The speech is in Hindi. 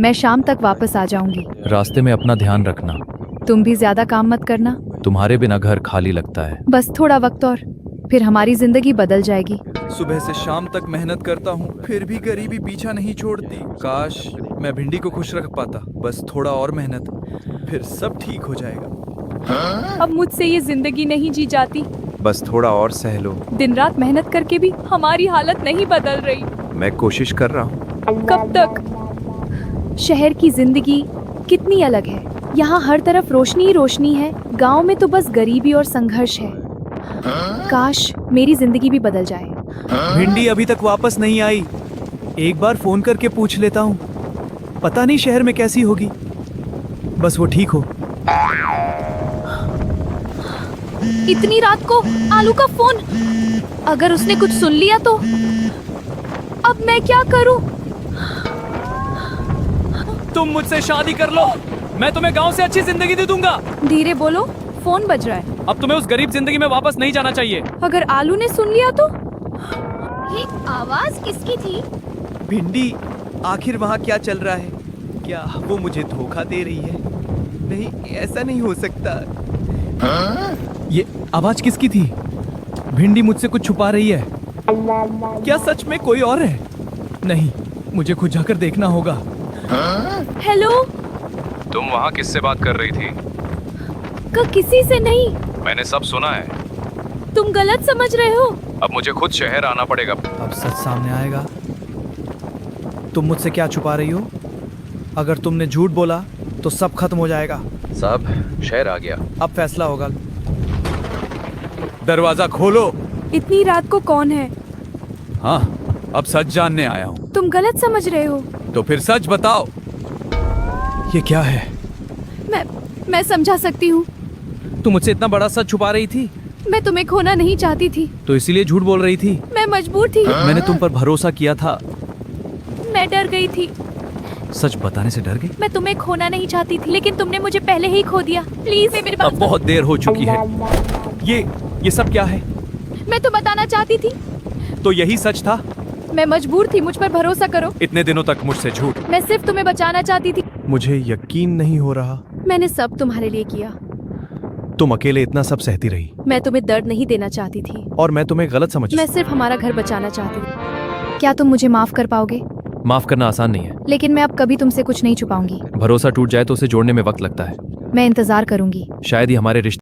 मैं शाम तक वापस आ जाऊंगी। रास्ते में अपना ध्यान रखना। तुम भी ज्यादा काम मत करना। तुम्हारे बिना घर खाली लगता है। बस थोड़ा वक्त और, फिर हमारी जिंदगी बदल जाएगी। सुबह से शाम तक मेहनत करता हूँ, फिर भी गरीबी पीछा नहीं छोड़ती। काश मैं भिंडी को खुश रख पाता। बस थोड़ा और मेहनत, फिर सब ठीक हो जाएगा। अब मुझसे ये जिंदगी नहीं जी जाती। बस थोड़ा और सह लो। दिन रात मेहनत करके भी हमारी हालत नहीं बदल रही। मैं कोशिश कर रहा हूँ। कब तक? शहर की जिंदगी कितनी अलग है। यहाँ हर तरफ रोशनी ही रोशनी है। गांव में तो बस गरीबी और संघर्ष है। काश मेरी जिंदगी भी बदल जाए। भिंडी अभी तक वापस नहीं आई। एक बार फोन करके पूछ लेता हूँ। पता नहीं शहर में कैसी होगी। बस वो ठीक हो। इतनी रात को आलू का फोन। अगर उसने कुछ सुन लिया तो अब मैं क्या करूं? तुम मुझसे शादी कर लो, मैं तुम्हें गांव से अच्छी जिंदगी दे दूंगा। धीरे बोलो, फोन बज रहा है। अब तुम्हें उस गरीब जिंदगी में वापस नहीं जाना चाहिए। अगर आलू ने सुन लिया तो? ये आवाज किसकी थी? भिंडी, आखिर वहाँ क्या चल रहा है? क्या वो मुझे धोखा दे रही है? नहीं, ऐसा नहीं हो सकता। ये आवाज किसकी थी? भिंडी मुझसे कुछ छुपा रही है। क्या सच में कोई और है? नहीं, मुझे खुद जाकर देखना होगा। हेलो? तुम वहाँ किससे बात कर रही थी? किसी से नहीं। मैंने सब सुना है। तुम गलत समझ रहे हो। अब मुझे खुद शहर आना पड़ेगा। अब सच सामने आएगा। तुम मुझसे क्या छुपा रही हो? अगर तुमने झूठ बोला तो सब खत्म हो जाएगा। साहब, शहर आ गया। अब फैसला होगा। दरवाजा खोलो। इतनी रात को कौन है? हाँ, अब सच जानने आया हूँ। तुम गलत समझ रहे हो। तो फिर सच बताओ। ये क्या है? मैं समझा सकती हूँ। तुम मुझसे इतना बड़ा सच छुपा रही थी, मैं तुम्हें खोना नहीं चाहती थी। तो इसीलिए झूठ बोल रही थी। मैं मजबूर थी। मैंने तुम पर भरोसा किया था। मैं डर गई थी। सच बताने से डर गई? मैं तुम्हें खोना नहीं चाहती थी, लेकिन तुमने मुझे पहले ही खो दिया। प्लीज मेरे पास। अब बहुत देर हो चुकी है। ये सब क्या है? मैं तो बताना चाहती थी। तो यही सच था? मैं मजबूर थी, मुझ पर भरोसा करो। इतने दिनों तक मुझसे झूठ। मैं सिर्फ तुम्हें बचाना चाहती थी। मुझे यकीन नहीं हो रहा। मैंने सब तुम्हारे लिए किया। तुम अकेले इतना सब सहती रही। मैं तुम्हें दर्द नहीं देना चाहती थी। और मैं तुम्हें गलत समझ। मैं सिर्फ हमारा घर बचाना चाहती थी। क्या तुम मुझे माफ कर पाओगे? माफ करना आसान नहीं है। लेकिन मैं अब कभी तुमसे कुछ नहीं छुपाऊंगी। भरोसा टूट जाए तो उसे जोड़ने में वक्त लगता है। मैं इंतजार करूंगी। शायद ही हमारे रिश्ते